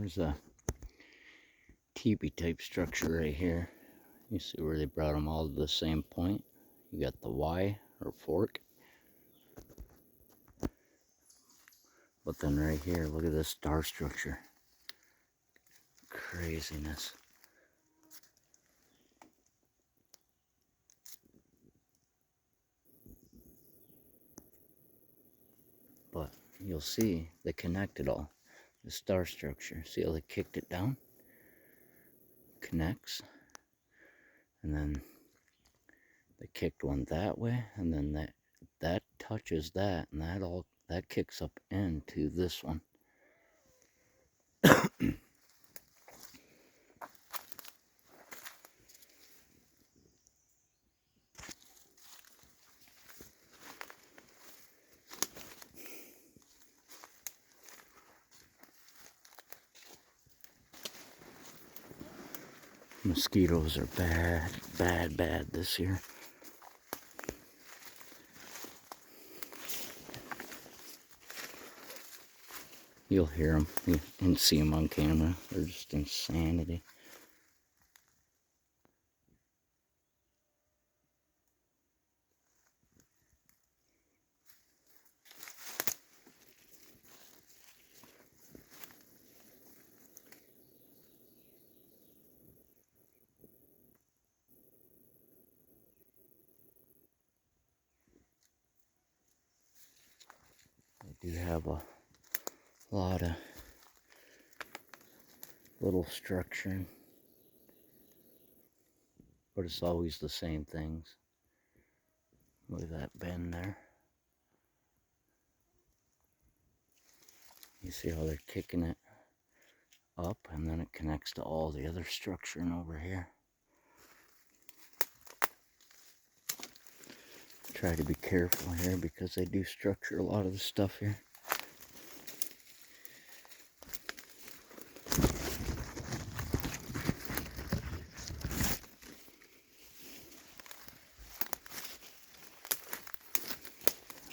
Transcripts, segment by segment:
There's a teepee type structure right here. You see where they brought them all to the same point. You got the Y or fork. But then right here, look at this star structure. Craziness. But you'll see they connected all. The star structure. See how they kicked it down? Connects. And then they kicked one that way, and then that touches that, and that kicks up into this one. Mosquitoes are bad this year. You'll hear them and see them on camera. They're just insanity. They do have a lot of little structure, but it's always the same things. Look at that bend there. You see how they're kicking it up, and then it connects to all the other structuring over here. Try to be careful here because they do structure a lot of the stuff here.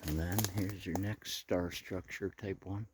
And then here's your next star structure type one.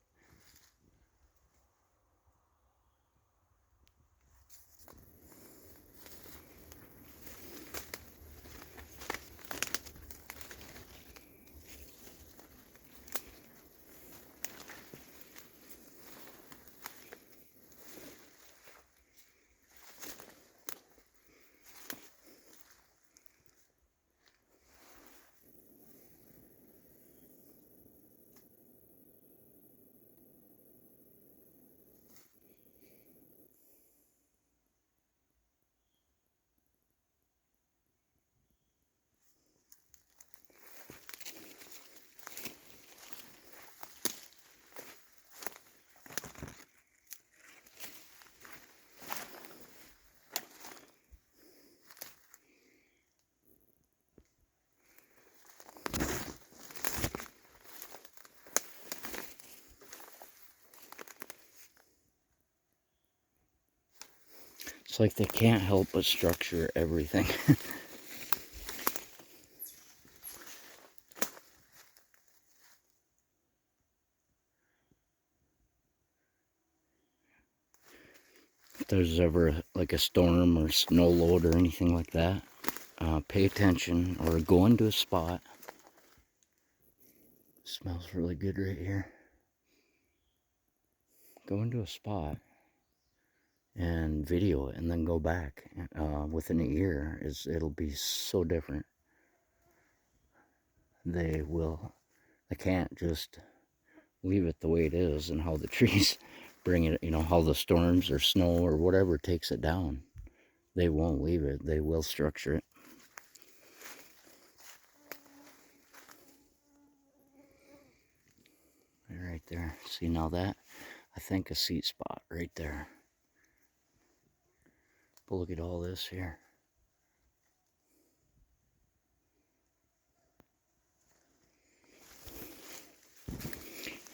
It's like they can't help but structure everything. If there's ever like a storm or snow load or anything like that, pay attention or go into a spot. It smells really good right here. Go into a spot and video it and then go back within a year. It'll be so different. They can't just leave it the way it is, and how the trees bring it, how the storms or snow or whatever takes it down. They won't leave it. They will structure it. Right there. See, now that, I think a seat spot right there. But look at all this here.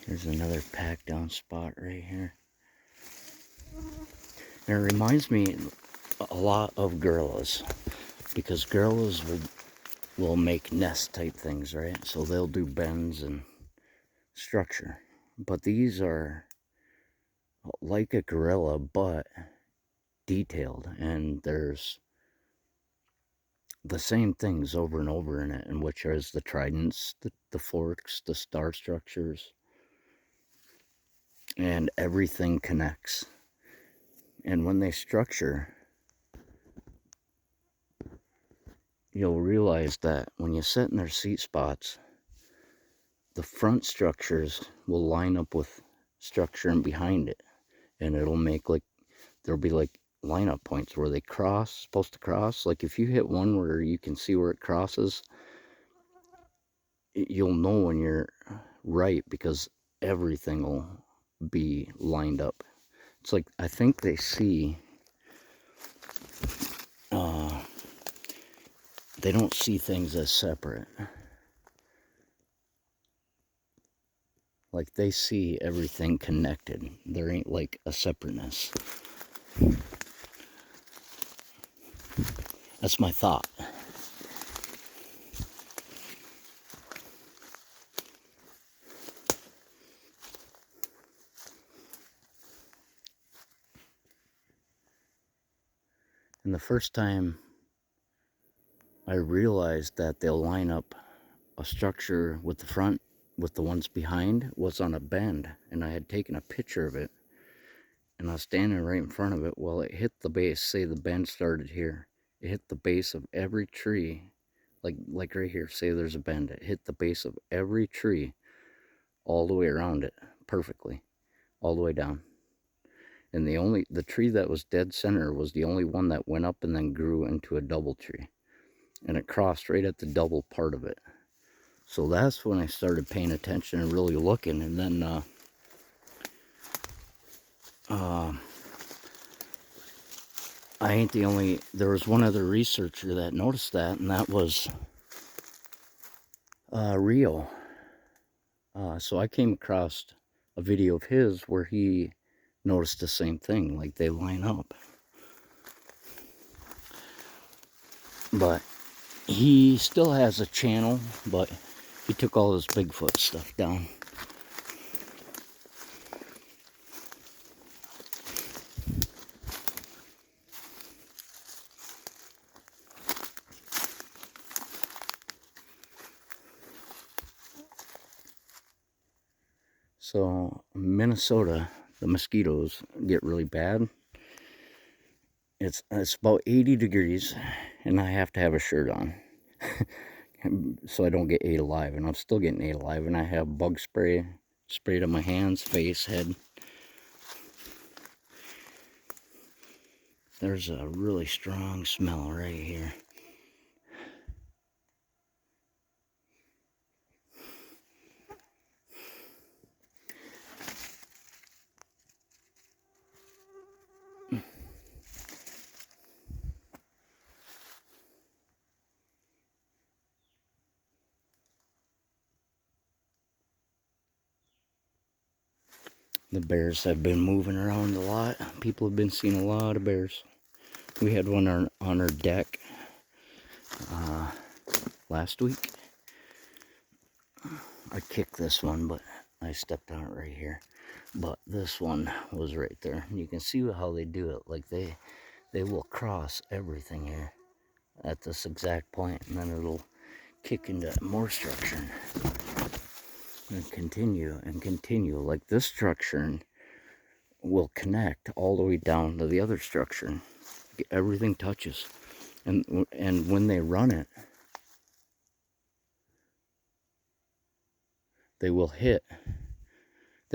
Here's another packed down spot right here. And it reminds me a lot of gorillas, because gorillas will make nest type things, right? So they'll do bends and structure. But these are like a gorilla, but detailed, and there's the same things over and over in it, and which is the tridents, the forks, the star structures, and everything connects. And when they structure, you'll realize that when you sit in their seat spots, the front structures will line up with structure and behind it, and it'll make like, there'll be like lineup points where they supposed to cross. Like if you hit one where you can see where it crosses, you'll know when you're right, because everything will be lined up. It's like, I think they see, they don't see things as separate. Like they see everything connected. There ain't like a separateness. That's my thought. And the first time I realized that they'll line up a structure with the front with the ones behind was on a bend, and I had taken a picture of it, and I was standing right in front of it. Well, it hit the base. Say the bend started here, it hit the base of every tree, like right here. Say there's a bend, it hit the base of every tree all the way around it perfectly, all the way down. And the tree that was dead center was the only one that went up and then grew into a double tree, and it crossed right at the double part of it. So that's when I started paying attention and really looking. And then I ain't the only, there was one other researcher that noticed that, and that was Rio. So I came across a video of his where he noticed the same thing, like they line up. But he still has a channel, but he took all his Bigfoot stuff down. So Minnesota, the mosquitoes get really bad. It's about 80 degrees, and I have to have a shirt on so I don't get ate alive. And I'm still getting ate alive, and I have bug spray sprayed on my hands, face, head. There's a really strong smell right here. The bears have been moving around a lot. People have been seeing a lot of bears. We had one on our deck last week. I kicked this one, but I stepped on it right here. But this one was right there. And you can see how they do it. Like they will cross everything here at this exact point, and then it'll kick into more structure and continue and continue. Like this structure will connect all the way down to the other structure. Everything touches, and when they run it, they'll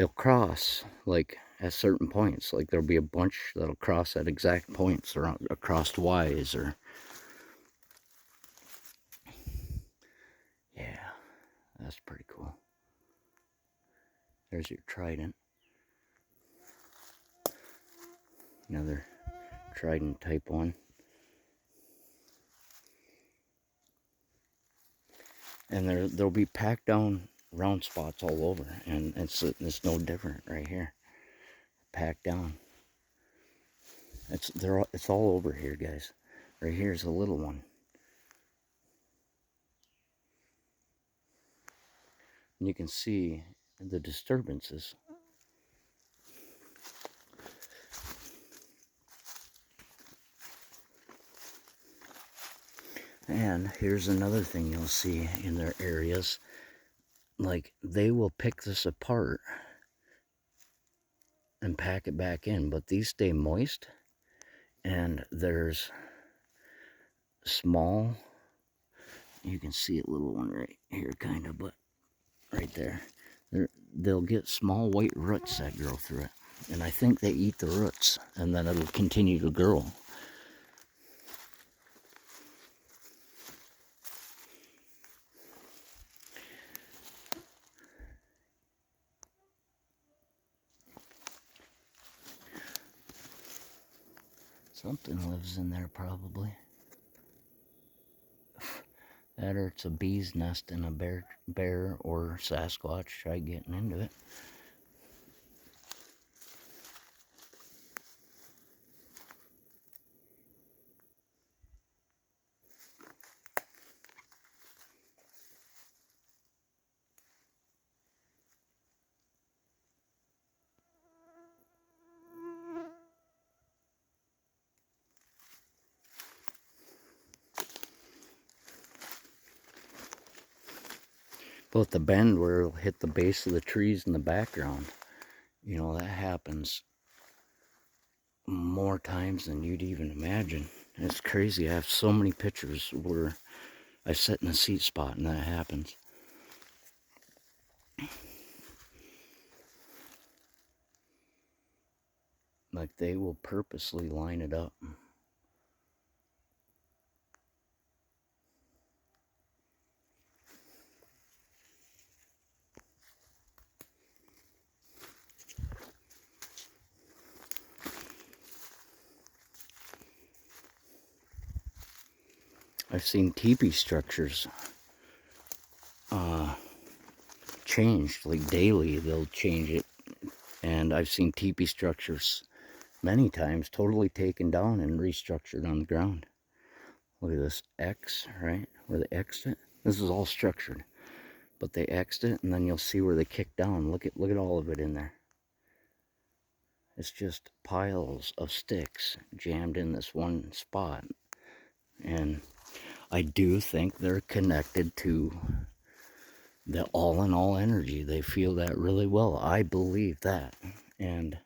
cross like at certain points. Like there'll be a bunch that'll cross at exact points or across Y's, or yeah, that's pretty cool. There's your trident. Another trident type one. And there'll be packed down round spots all over, and it's no different right here. Packed down. It's all over here, guys. Right here's a little one. And you can see the disturbances. And here's another thing you'll see in their areas. Like, they will pick this apart and pack it back in, but these stay moist. And there's small, you can see a little one right here kind of, but right there, they'll get small white roots that grow through it. And I think they eat the roots, and then it'll continue to grow. Something lives in there probably. That or it's a bee's nest and a bear or Sasquatch tried getting into it. But the bend where it'll hit the base of the trees in the background, you know, that happens more times than you'd even imagine. It's crazy. I have so many pictures where I sit in a seat spot and that happens. Like, they will purposely line it up. I've seen teepee structures changed, like daily they'll change it. And I've seen teepee structures many times totally taken down and restructured on the ground. Look at this X, right? Where they X'd it. This is all structured. But they X'd it, and then you'll see where they kicked down. Look at all of it in there. It's just piles of sticks jammed in this one spot. And I do think they're connected to the all-in-all energy. They feel that really well. I believe that. And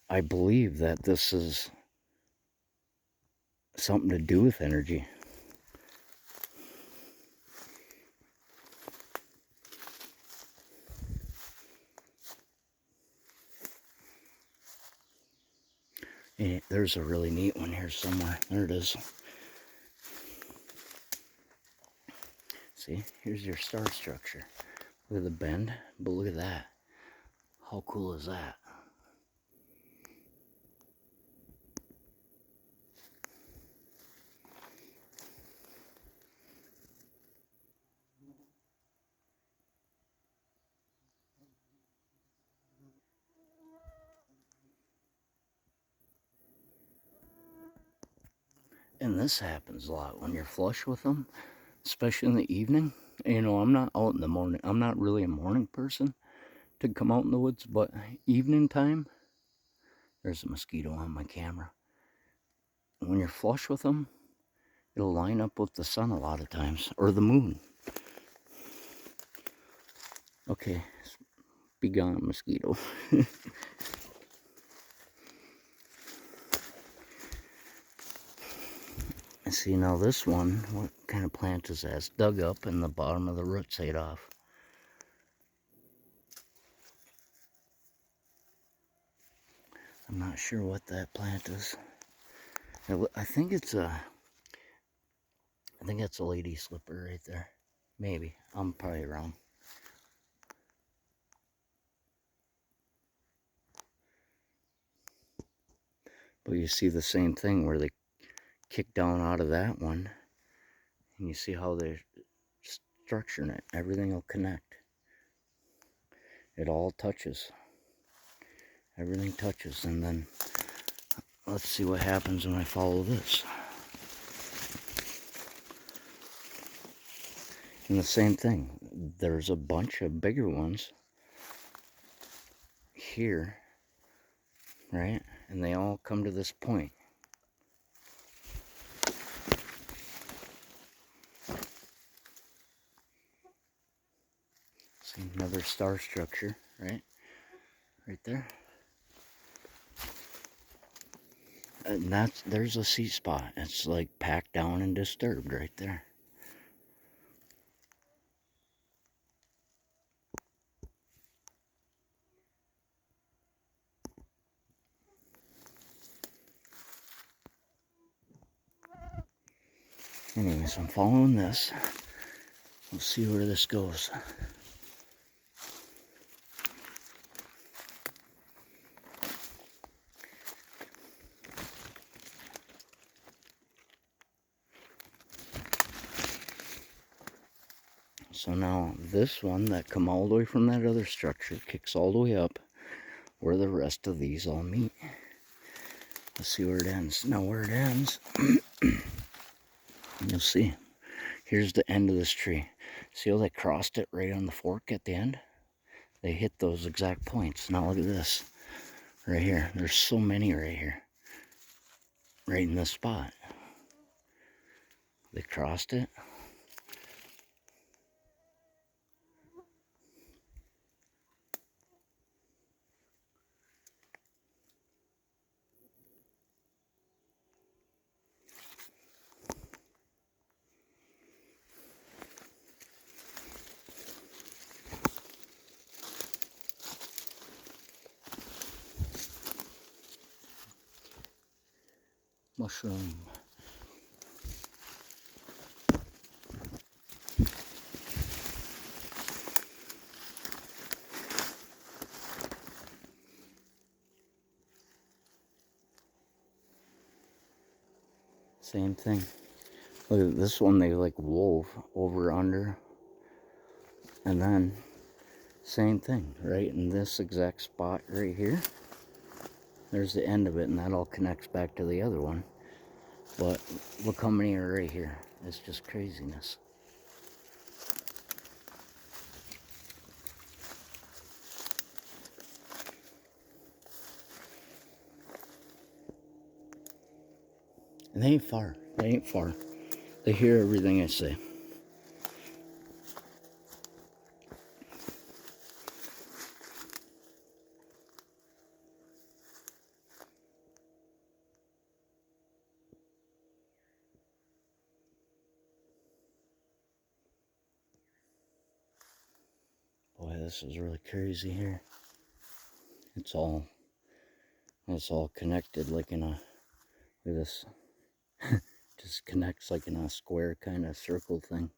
I believe that this is something to do with energy. And there's a really neat one here somewhere. There it is. See, here's your star structure. Look at the bend, but look at that. How cool is that? And this happens a lot when you're flush with them, especially in the evening. You know, I'm not out in the morning. I'm not really a morning person to come out in the woods, but evening time, there's a mosquito on my camera. When you're flush with them, it'll line up with the sun a lot of times, or the moon. Okay, be gone, mosquito. See, now this one, what kind of plant is that? It's dug up and the bottom of the roots ate off. I'm not sure what that plant is. I think it's a lady slipper right there. Maybe. I'm probably wrong. But you see the same thing where they kick down out of that one. And you see how they're structuring it. Everything will connect. It all touches. Everything touches. And then let's see what happens when I follow this. And the same thing. There's a bunch of bigger ones here, right? And they all come to this point. Another star structure, right? Right there. And there's a seat spot. It's like packed down and disturbed right there. Anyways, I'm following this. We'll see where this goes. So now this one that come all the way from that other structure kicks all the way up where the rest of these all meet. Let's see where it ends. Now where it ends, you'll see. Here's the end of this tree. See how they crossed it right on the fork at the end? They hit those exact points. Now look at this. Right here. There's so many right here. Right in this spot. They crossed it. Mushroom. Same thing. Look at this one, they like wove over under. And then, same thing, right in this exact spot right here. There's the end of it, and that all connects back to the other one. But look how many are right here. It's just craziness. And they ain't far. They ain't far. They hear everything I say. Boy, this is really crazy here. It's all connected like in a, look at this. Just connects like in a square kind of circle thing.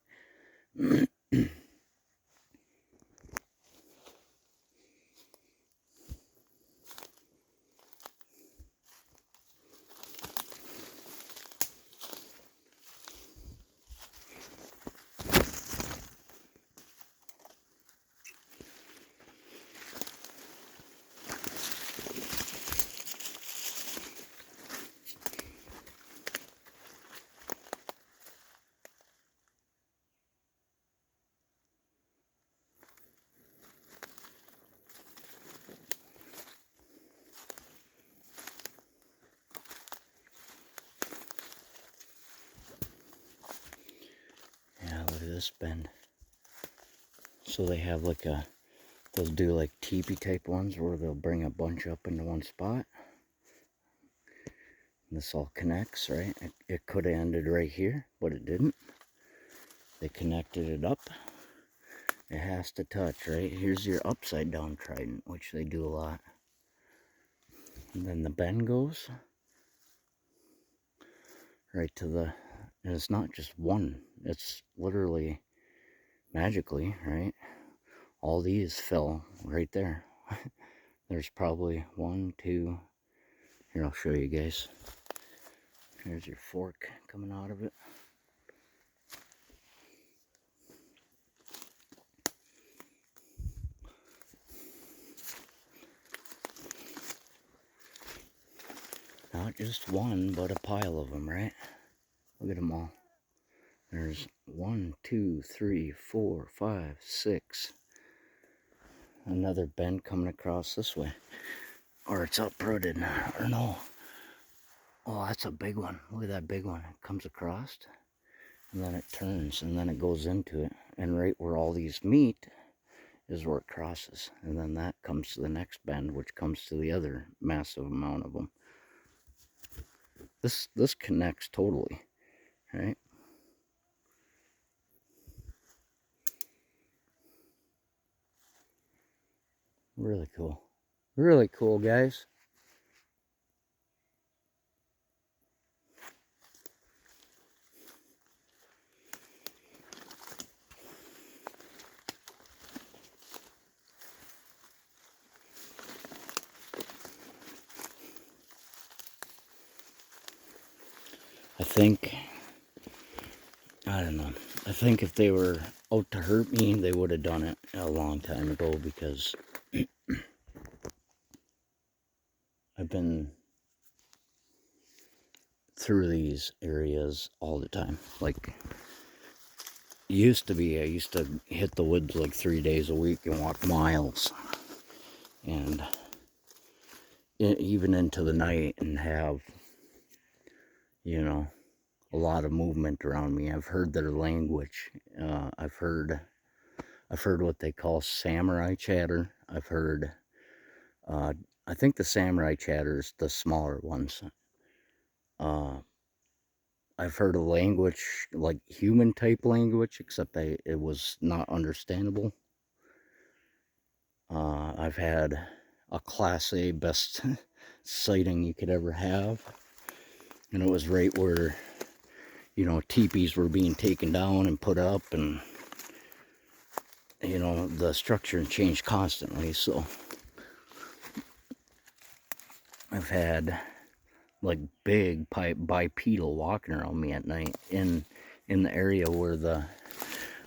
Yeah, look at this bend. So they have like a, they'll do like teepee type ones where they'll bring a bunch up into one spot. And this all connects, right? It could have ended right here, but it didn't. They connected it up. It has to touch, right? Here's your upside down trident, which they do a lot. And then the bend goes right to the, and it's not just one, it's literally magically, right? All these fell right there. There's probably 1, 2, here I'll show you guys. Here's your fork coming out of it. Not just one, but a pile of them, right? Look at them all. There's 1, 2, 3, 4, 5, 6. Another bend coming across this way. Or it's uprooted, or no. Oh, that's a big one. Look at that big one. It comes across, and then it turns, and then it goes into it. And right where all these meet is where it crosses. And then that comes to the next bend, which comes to the other massive amount of them. This connects totally, right? Really cool. Really cool, guys. I don't know. I think if they were out to hurt me, they would have done it a long time ago, because I've been through these areas all the time. Like, I used to hit the woods like 3 days a week and walk miles. And even into the night, and have, a lot of movement around me. I've heard their language. I've heard what they call samurai chatter. I've heard, I think the samurai chatter is the smaller ones. I've heard a language, like human type language, except it was not understandable. I've had a Class A best sighting you could ever have. And it was right where, teepees were being taken down and put up, and, the structure changed constantly. So I've had like big bipedal walking around me at night in the area where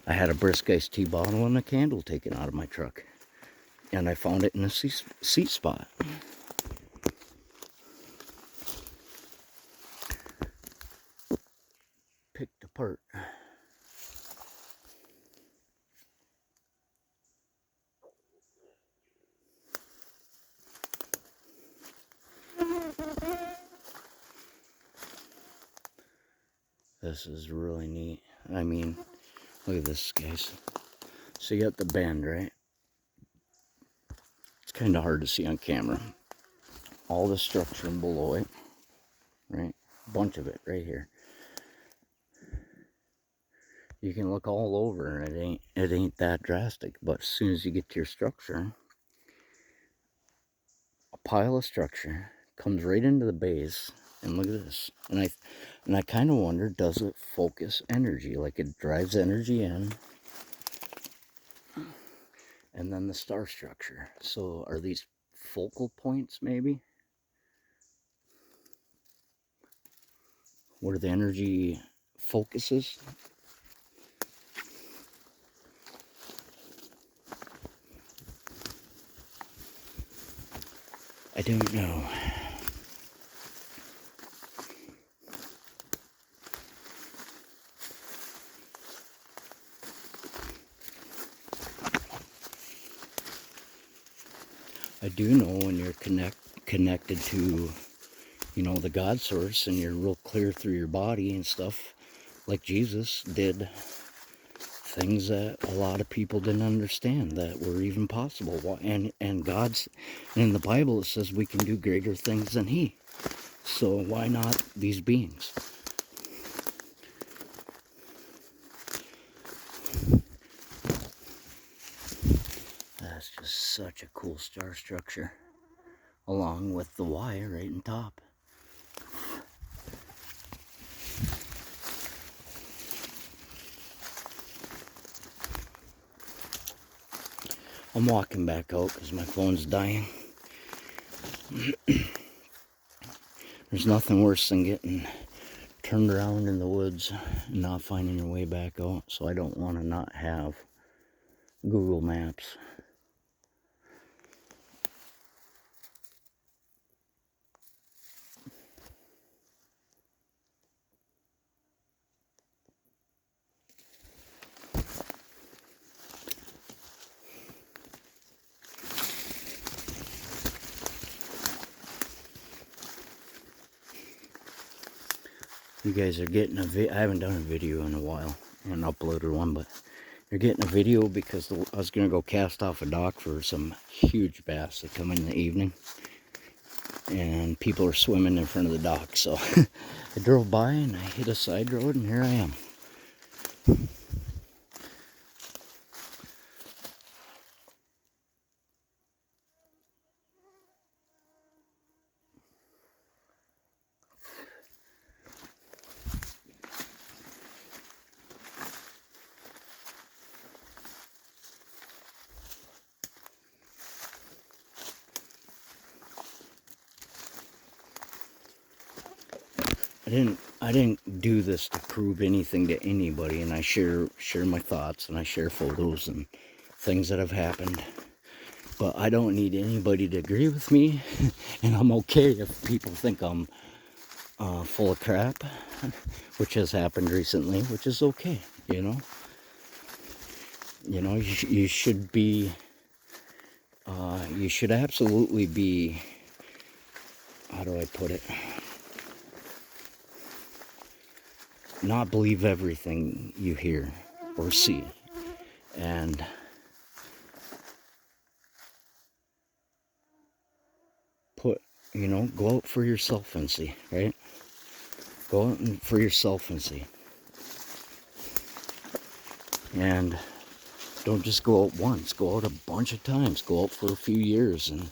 I had a brisk iced tea bottle and a candle taken out of my truck, and I found it in a seat spot. Picked apart. This is really neat. I mean, look at this, guys. So you got the bend, right? It's kind of hard to see on camera. All the structure below it, right? A bunch of it right here. You can look all over, and it ain't that drastic. But as soon as you get to your structure, a pile of structure comes right into the base. And look at this. And I kind of wonder, does it focus energy? Like, it drives energy in. And then the star structure. So are these focal points, maybe? Where the energy focuses? I don't know. I do know when you're connected to, the God source, and you're real clear through your body and stuff, like Jesus did things that a lot of people didn't understand that were even possible. And in the Bible, it says we can do greater things than He. So why not these beings? That's just such a cool star structure, along with the Y right on top. I'm walking back out because my phone's dying. There's nothing worse than getting turned around in the woods and not finding your way back out. So I don't want to not have Google Maps. You guys are getting I haven't done a video in a while and uploaded one, but They're getting a video because I was going to go cast off a dock for some huge bass that come in the evening. And people are swimming in front of the dock. So I drove by and I hit a side road and here I am. I didn't do this to prove anything to anybody, and I share my thoughts and I share photos and things that have happened. But I don't need anybody to agree with me, and I'm okay if people think I'm full of crap, which has happened recently, which is okay, you know. You know, you should be, you should absolutely be, how do I put it? Not believe everything you hear or see, and go out for yourself and see, right? Go out for yourself and see. And don't just go out once, go out a bunch of times, go out for a few years and